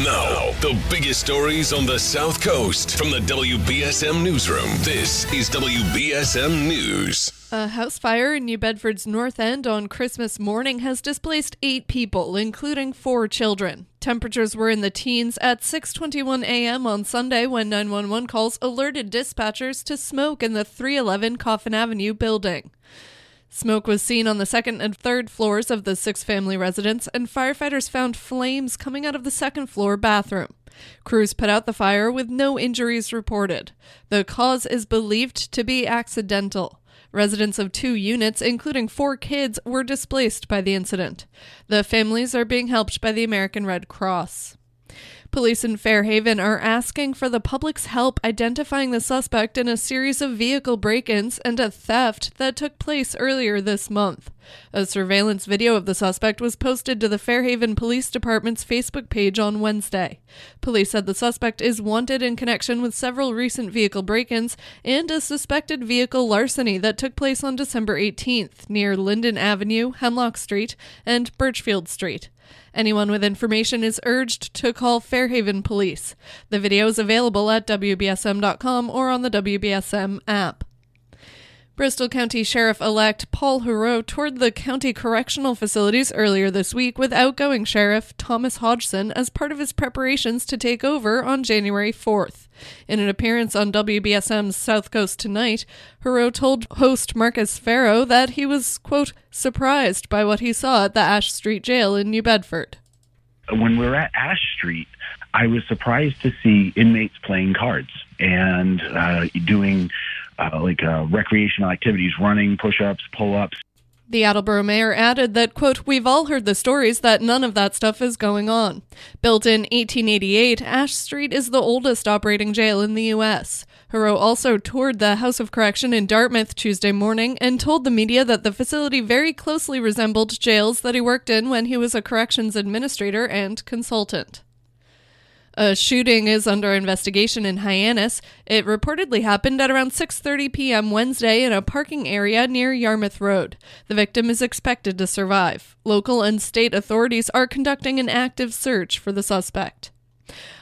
Now, the biggest stories on the South Coast from the WBSM Newsroom. This is WBSM News. A house fire in New Bedford's North End on Christmas morning has displaced 8 people, including 4 children. Temperatures were in the teens at 6:21 a.m. on Sunday when 911 calls alerted dispatchers to smoke in the 311 Coffin Avenue building. Smoke was seen on the second and third floors of the 6-family residence, and firefighters found flames coming out of the second-floor bathroom. Crews put out the fire with no injuries reported. The cause is believed to be accidental. Residents of 2 units, including 4 kids, were displaced by the incident. The families are being helped by the American Red Cross. Police in Fairhaven are asking for the public's help identifying the suspect in a series of vehicle break-ins and a theft that took place earlier this month. A surveillance video of the suspect was posted to the Fairhaven Police Department's Facebook page on Wednesday. Police said the suspect is wanted in connection with several recent vehicle break-ins and a suspected vehicle larceny that took place on December 18th near Linden Avenue, Hemlock Street, and Birchfield Street. Anyone with information is urged to call Fairhaven Police. The video is available at WBSM.com or on the WBSM app. Bristol County Sheriff-elect Paul Heroux toured the county correctional facilities earlier this week with outgoing Sheriff Thomas Hodgson as part of his preparations to take over on January 4th. In an appearance on WBSM's SouthCoast Tonight, Heroux told host Marcus Farrow that he was, quote, surprised by what he saw at the Ash Street Jail in New Bedford. When we were at Ash Street, I was surprised to see inmates playing cards and doing recreational activities, running, push-ups, pull-ups. The Attleboro mayor added that, quote, we've all heard the stories that none of that stuff is going on. Built in 1888, Ash Street is the oldest operating jail in the U.S. Heroux also toured the House of Correction in Dartmouth Tuesday morning and told the media that the facility very closely resembled jails that he worked in when he was a corrections administrator and consultant. A shooting is under investigation in Hyannis. It reportedly happened at around 6:30 p.m. Wednesday in a parking area near Yarmouth Road. The victim is expected to survive. Local and state authorities are conducting an active search for the suspect.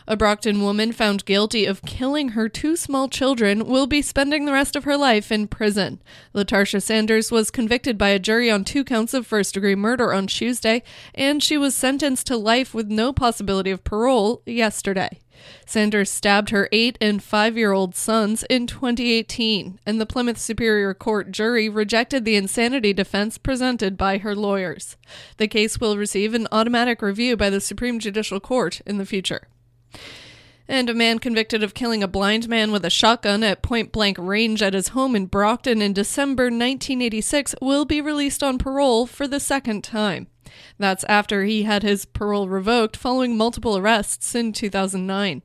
A Brockton woman found guilty of killing her 2 small children will be spending the rest of her life in prison. Latarsha Sanders was convicted by a jury on 2 counts of first-degree murder on Tuesday, and she was sentenced to life with no possibility of parole yesterday. Sanders stabbed her 8- and 5-year-old sons in 2018, and the Plymouth Superior Court jury rejected the insanity defense presented by her lawyers. The case will receive an automatic review by the Supreme Judicial Court in the future. And a man convicted of killing a blind man with a shotgun at point-blank range at his home in Brockton in December 1986 will be released on parole for the second time. That's after he had his parole revoked following multiple arrests in 2009.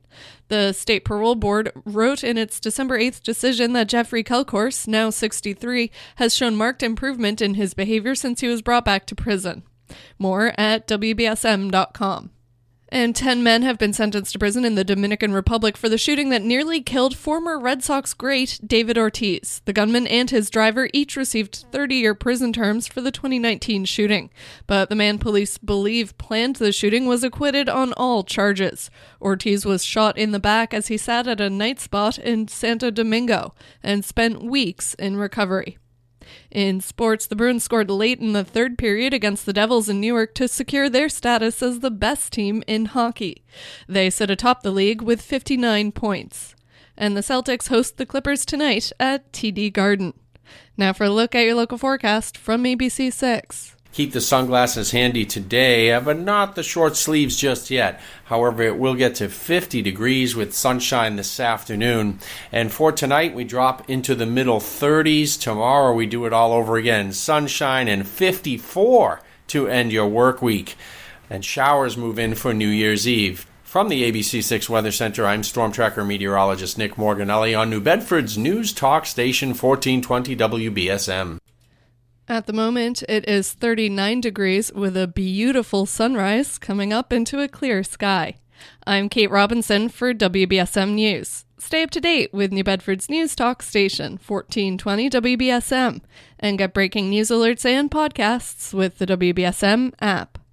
The State Parole Board wrote in its December 8th decision that Jeffrey Kelcourse, now 63, has shown marked improvement in his behavior since he was brought back to prison. More at WBSM.com. And 10 men have been sentenced to prison in the Dominican Republic for the shooting that nearly killed former Red Sox great David Ortiz. The gunman and his driver each received 30-year prison terms for the 2019 shooting. But the man police believe planned the shooting was acquitted on all charges. Ortiz was shot in the back as he sat at a night spot in Santo Domingo and spent weeks in recovery. In sports, the Bruins scored late in the third period against the Devils in Newark to secure their status as the best team in hockey. They sit atop the league with 59 points. And the Celtics host the Clippers tonight at TD Garden. Now for a look at your local forecast from ABC 6. Keep the sunglasses handy today, but not the short sleeves just yet. However, it will get to 50 degrees with sunshine this afternoon. And for tonight, we drop into the middle 30s. Tomorrow, we do it all over again. Sunshine and 54 to end your work week. And showers move in for New Year's Eve. From the ABC 6 Weather Center, I'm Storm Tracker meteorologist Nick Morganelli on New Bedford's News Talk Station 1420 WBSM. At the moment, it is 39 degrees with a beautiful sunrise coming up into a clear sky. I'm Kate Robinson for WBSM News. Stay up to date with New Bedford's News Talk Station, 1420 WBSM, and get breaking news alerts and podcasts with the WBSM app.